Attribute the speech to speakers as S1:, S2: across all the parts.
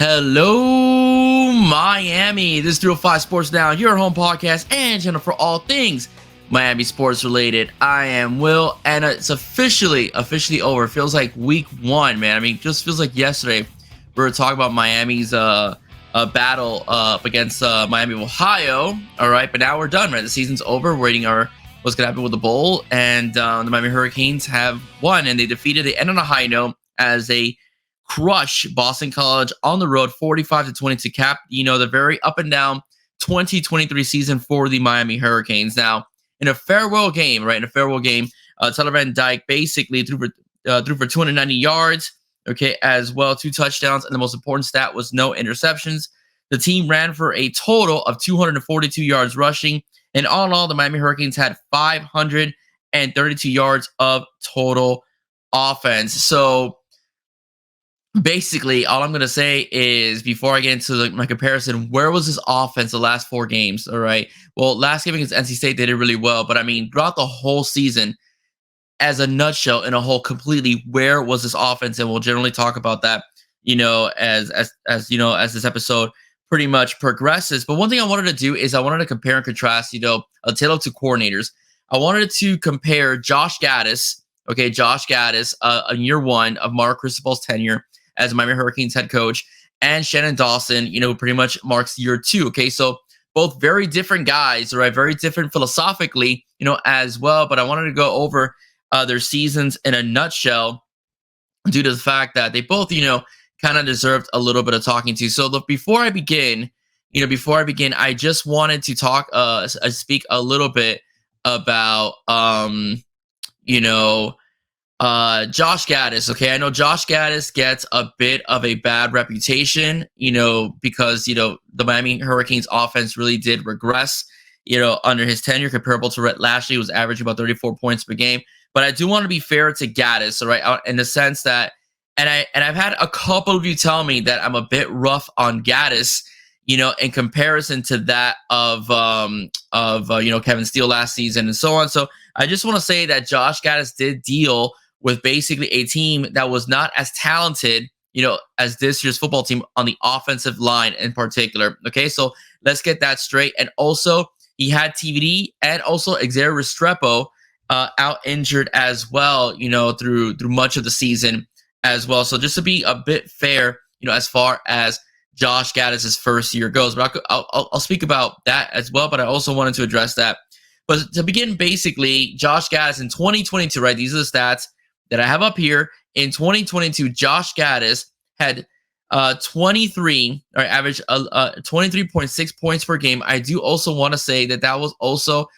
S1: Hello, Miami. This is 305 Sports Now, your home podcast and channel for all things Miami sports related. I am Will, and it's officially over. It feels like week one, man. I mean, it just feels like yesterday we were talking about Miami's battle up against Miami of Ohio. All right, but now we're done, right? The season's over. We're waiting what's going to happen with the bowl, and the Miami Hurricanes have won, and they end on a high note as they crush Boston College on the road 45-20 to cap, the very up and down 2023 season for the Miami Hurricanes. Now, in a farewell game, Tyler Van Dyke basically threw for 290 yards, okay, as well, 2 touchdowns, and the most important stat was no interceptions. The team ran for a total of 242 yards rushing, and all in all, the Miami Hurricanes had 532 yards of total offense. So basically, all I'm going to say is, before I get into my comparison, where was this offense the last 4 games? All right. Well, last game against NC State, they did really well. But I mean, throughout the whole season, as a nutshell, in a whole completely, where was this offense? And we'll generally talk about that, as this episode pretty much progresses. But one thing I wanted to do is I wanted to compare and contrast, a tale of 2 coordinators. I wanted to compare Josh Gattis, in year 1 of Mark Cristobal's tenure as Miami Hurricanes head coach, and Shannon Dawson, pretty much marks year 2. Okay, so both very different guys, right? Very different philosophically, as well. But I wanted to go over their seasons in a nutshell, due to the fact that they both, kind of deserved a little bit of talking to. So before I begin, I just wanted to speak a little bit about, Josh Gattis. Okay, I know Josh Gattis gets a bit of a bad reputation, because the Miami Hurricanes offense really did regress, under his tenure, comparable to Rhett Lashley, who was averaging about 34 points per game. But I do want to be fair to Gattis, all right, in the sense that, and I've had a couple of you tell me that I'm a bit rough on Gattis, in comparison to that of Kevin Steele last season and so on. So I just want to say that Josh Gattis did deal with basically a team that was not as talented, as this year's football team on the offensive line in particular. Okay, so let's get that straight. And also, he had TVD and also Xavier Restrepo out injured as well, through much of the season as well. So just to be a bit fair, as far as Josh Gattis' first year goes, but I'll speak about that as well. But I also wanted to address that. But to begin, basically, Josh Gattis in 2022, right? These are the stats that I have up here. In 2022, Josh Gattis had 23, or average 23.6 points per game. I do also want to say that was also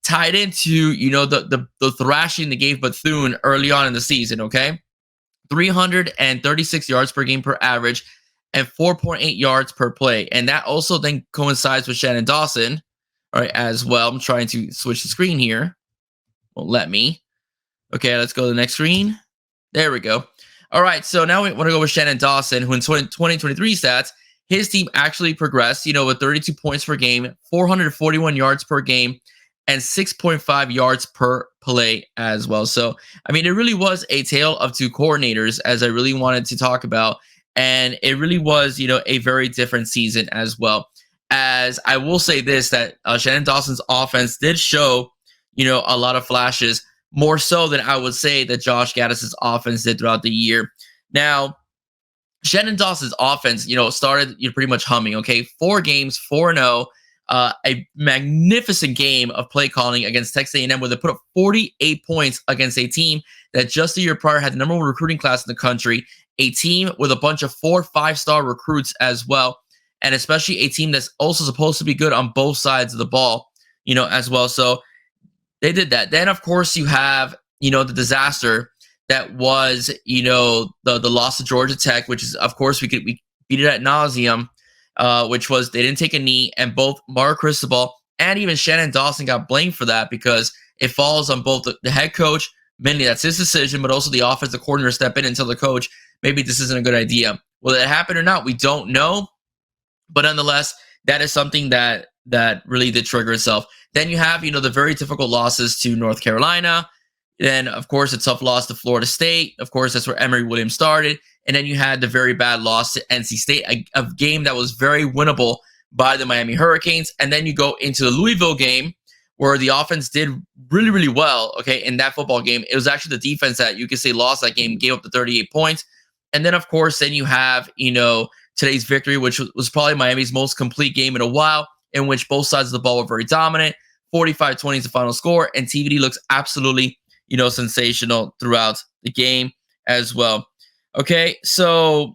S1: tied into, the thrashing they gave Bethune early on in the season, okay? 336 yards per game per average and 4.8 yards per play. And that also then coincides with Shannon Dawson, all right, as well. I'm trying to switch the screen here. Won't let me. Okay, let's go to the next screen. There we go. All right, so now we want to go with Shannon Dawson, who in 2023 stats, his team actually progressed, with 32 points per game, 441 yards per game, and 6.5 yards per play as well. So, I mean, it really was a tale of 2 coordinators, as I really wanted to talk about. And it really was, a very different season as well. As I will say this, that Shannon Dawson's offense did show, a lot of flashes, more so than I would say that Josh Gattis' offense did throughout the year. Now, Shannon Dawson's offense, started pretty much humming, okay? 4 games, 4-0, a magnificent game of play calling against Texas A&M, where they put up 48 points against a team that just a year prior had the number 1 recruiting class in the country, a team with a bunch of 4 5-star recruits as well, and especially a team that's also supposed to be good on both sides of the ball, as well. So they did that. Then, of course, you have, the disaster that was, the loss to Georgia Tech, which is, of course, we beat it at nauseum, which was they didn't take a knee, and both Mark Cristobal and even Shannon Dawson got blamed for that, because it falls on both the head coach. Mainly that's his decision, but also the offensive coordinator step in and tell the coach, maybe this isn't a good idea. Will it happen or not? We don't know. But nonetheless, that is something that really did trigger itself. Then you have, the very difficult losses to North Carolina, Then, of course, a tough loss to Florida State. Of course, that's where Emory Williams started. And then you had the very bad loss to NC State, a game that was very winnable by the Miami Hurricanes. And then you go into the Louisville game where the offense did really, really well, okay, in that football game. It was actually the defense that you could say lost that game, gave up the 38 points. And then, of course, then you have, today's victory, which was probably Miami's most complete game in a while, in which both sides of the ball were very dominant. 45-20 is the final score, and TVD looks absolutely, sensational throughout the game as well. Okay, so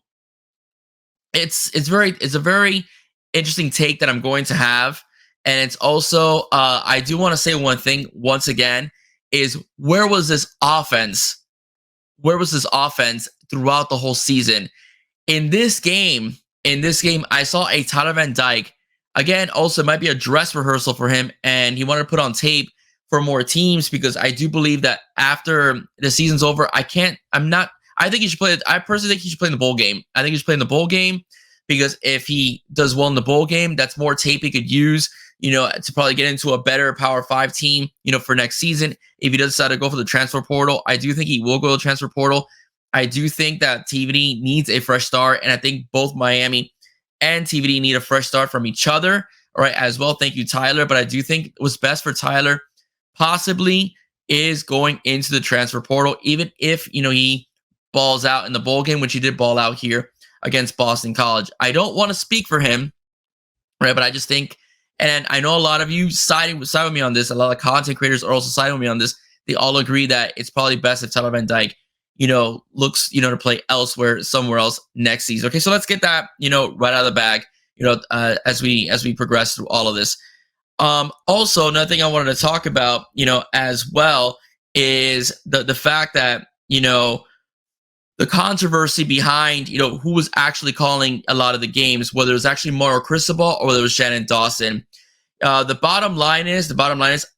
S1: it's a very interesting take that I'm going to have, and it's also I do want to say one thing once again is where was this offense? Where was this offense throughout the whole season? In this game, I saw a Tyler Van Dyke. Again, also, it might be a dress rehearsal for him, and he wanted to put on tape for more teams because I do believe that after the season's over, I think he should play. I personally think he should play in the bowl game. I think he should play in the bowl game because if he does well in the bowl game, that's more tape he could use, to probably get into a better Power 5 team, for next season. If he does decide to go for the transfer portal, I do think he will go to the transfer portal. I do think that TVD needs a fresh start, and I think both Miami and TVD need a fresh start from each other, all right, as well. Thank you, Tyler. But I do think what's best for Tyler possibly is going into the transfer portal, even if, he balls out in the bowl game, which he did ball out here against Boston College. I don't want to speak for him, right, but I just think, and I know a lot of you side with me on this, a lot of content creators are also siding with me on this. They all agree that it's probably best if Tyler Van Dyke looks, to play elsewhere, somewhere else next season. Okay, so let's get that, right out of the bag, as we progress through all of this. Also, another thing I wanted to talk about, as well, is the fact that, the controversy behind, who was actually calling a lot of the games, whether it was actually Mario Cristobal or whether it was Shannon Dawson. The bottom line is,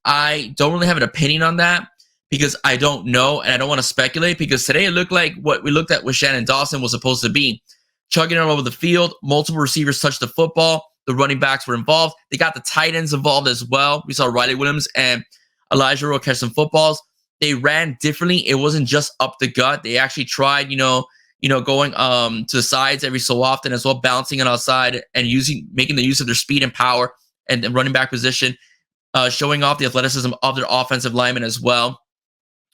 S1: I don't really have an opinion on that, because I don't know, and I don't want to speculate, because today it looked like what we looked at with Shannon Dawson was supposed to be. Chugging all over the field, multiple receivers touched the football, the running backs were involved, they got the tight ends involved as well. We saw Riley Williams and Elijah Rowe catch some footballs. They ran differently. It wasn't just up the gut. They actually tried, going to the sides every so often as well, bouncing on outside and making the use of their speed and power and running back position, showing off the athleticism of their offensive linemen as well.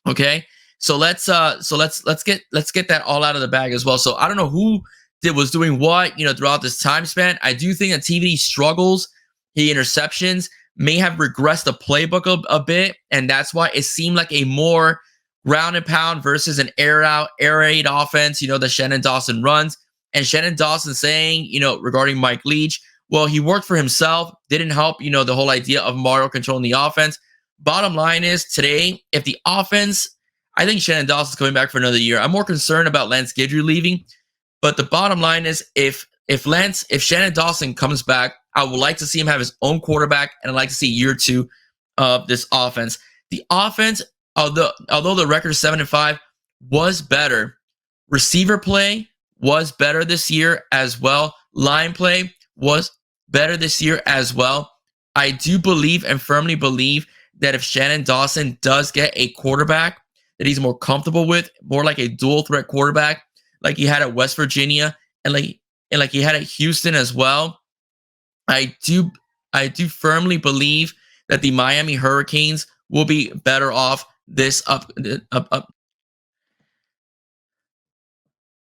S1: Okay, so let's get that all out of the bag as well. So I don't know who was doing what, throughout this time span. I do think that TVD struggles. The interceptions may have regressed the playbook a bit, and that's why it seemed like a more ground and pound versus an air raid offense, that Shannon Dawson runs. And Shannon Dawson saying, regarding Mike Leach, well, he worked for himself, didn't help, the whole idea of Mario controlling the offense. Bottom line is today, if the offense, I think Shannon Dawson's coming back for another year. I'm more concerned about Lance Guidry leaving, but the bottom line is if Shannon Dawson comes back, I would like to see him have his own quarterback, and I'd like to see year 2 of this offense. The offense, although the record is 7-5, was better. Receiver play was better this year as well. Line play was better this year as well. I do believe and firmly believe that if Shannon Dawson does get a quarterback that he's more comfortable with, more like a dual threat quarterback, like he had at West Virginia and like he had at Houston as well, I do firmly believe that the Miami Hurricanes will be better off this up.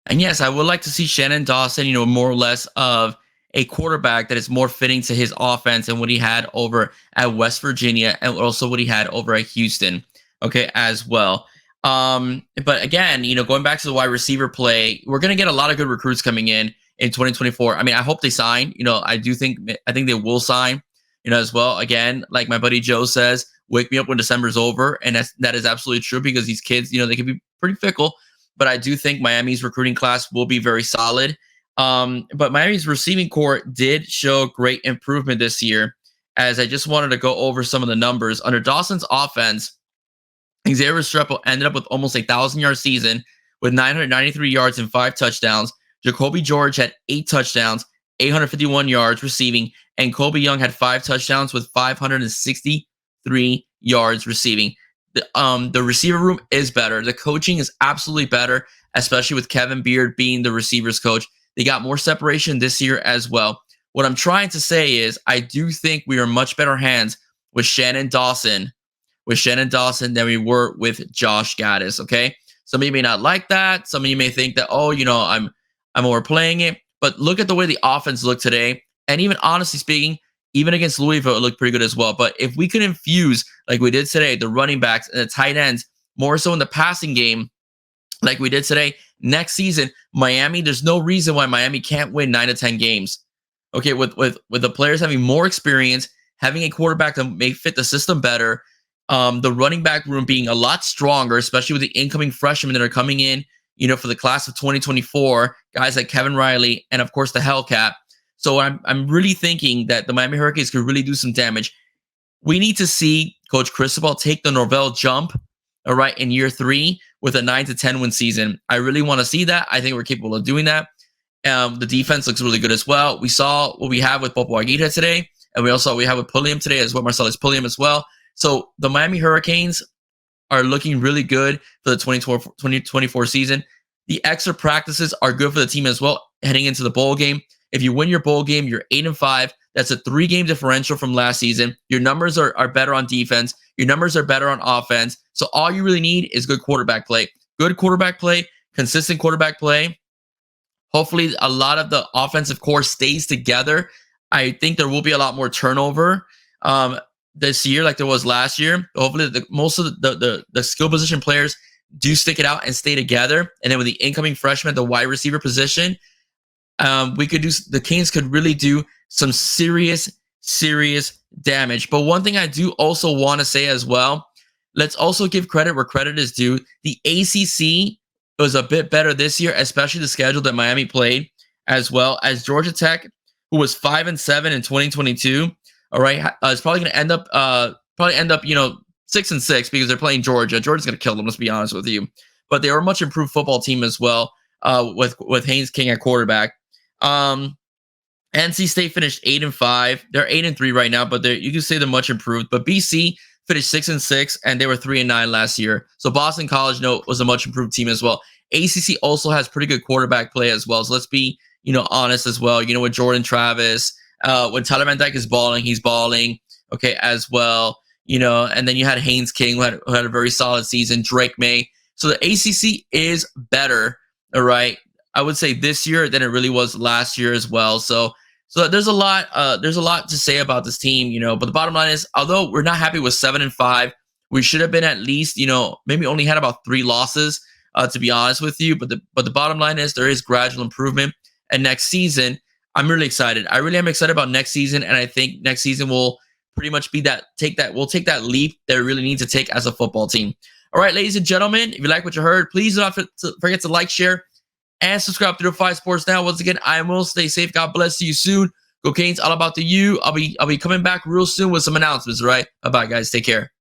S1: And yes, I would like to see Shannon Dawson, more or less of a quarterback that is more fitting to his offense and what he had over at West Virginia and also what he had over at Houston, okay, as well. But again, going back to the wide receiver play, we're going to get a lot of good recruits coming in 2024. I mean, I hope they sign. I think they will sign, as well. Again, like my buddy Joe says, wake me up when December's over. And that is absolutely true because these kids, they can be pretty fickle. But I do think Miami's recruiting class will be very solid. But Miami's receiving corps did show great improvement this year, as I just wanted to go over some of the numbers. Under Dawson's offense, Xavier Restrepo ended up with almost a 1,000-yard season with 993 yards and 5 touchdowns. Jacoby George had 8 touchdowns, 851 yards receiving, and Colby Young had 5 touchdowns with 563 yards receiving. The receiver room is better. The coaching is absolutely better, especially with Kevin Beard being the receivers coach. They got more separation this year as well. What I'm trying to say is I do think we are in much better hands with Shannon Dawson, than we were with Josh Gattis. Okay. Some of you may not like that. Some of you may think that, oh, I'm overplaying it. But look at the way the offense looked today. And even honestly speaking, even against Louisville, it looked pretty good as well. But if we could infuse, like we did today, the running backs and the tight ends, more so in the passing game, like we did today, next season, Miami, there's no reason why Miami can't win 9 to 10 games. Okay, with the players having more experience, having a quarterback that may fit the system better, the running back room being a lot stronger, especially with the incoming freshmen that are coming in, for the class of 2024, guys like Kevin Riley and of course the Hellcat. So I'm really thinking that the Miami Hurricanes could really do some damage. We need to see Coach Cristobal take the Norvell jump, all right, in year 3 with a 9 to 10 win season. I really want to see that. I think we're capable of doing that. The defense looks really good as well. We saw what we have with Popo Aguirre today, and we also we have with Pulliam today as well, Marcellus Pulliam as well. So the Miami Hurricanes are looking really good for the 2024 season. The extra practices are good for the team as well heading into the bowl game. If you win your bowl game, you're 8-5. That's a 3-game differential from last season. Your numbers are better on defense. Your numbers are better on offense. So all you really need is good quarterback play. Good quarterback play, consistent quarterback play. Hopefully a lot of the offensive core stays together. I think there will be a lot more turnover this year like there was last year. Hopefully most of the skill position players do stick it out and stay together. And then with the incoming freshman, the wide receiver position, the Canes could really do some serious damage. But one thing I do also want to say as well, let's also give credit where credit is due. The ACC was a bit better this year, especially the schedule that Miami played, as well as Georgia Tech, who was 5-7 in 2022. All right, it's probably going to end up 6-6 because they're playing Georgia. Georgia's going to kill them. Let's be honest with you. But they are a much improved football team as well, with Haynes King at quarterback. NC State finished 8-5. They're 8-3 right now, but you can say they're much improved. But BC finished 6-6, and they were 3-9 last year. So Boston College was a much improved team as well. ACC also has pretty good quarterback play as well. So let's be honest as well. With Jordan Travis, when Tyler Van Dyke is balling, he's balling. Okay, as well. And then you had Haynes King, who had a very solid season. Drake May. So the ACC is better. All right, I would say this year than it really was last year as well. So there's a lot to say about this team, but the bottom line is, although we're not happy with 7-5, we should have been at least, maybe only had about 3 losses, to be honest with you. But the bottom line is there is gradual improvement. And next season, I'm really excited. I really am excited about next season. And I think next season will pretty much be we'll take that leap that we really need to take as a football team. All right, ladies and gentlemen, if you like what you heard, please do not forget to like, share, and subscribe to the 5 Sports Now. Once again, I will stay safe. God bless. See you soon. Go Canes, all about the U. I'll be coming back real soon with some announcements. All right. Bye-bye, guys. Take care.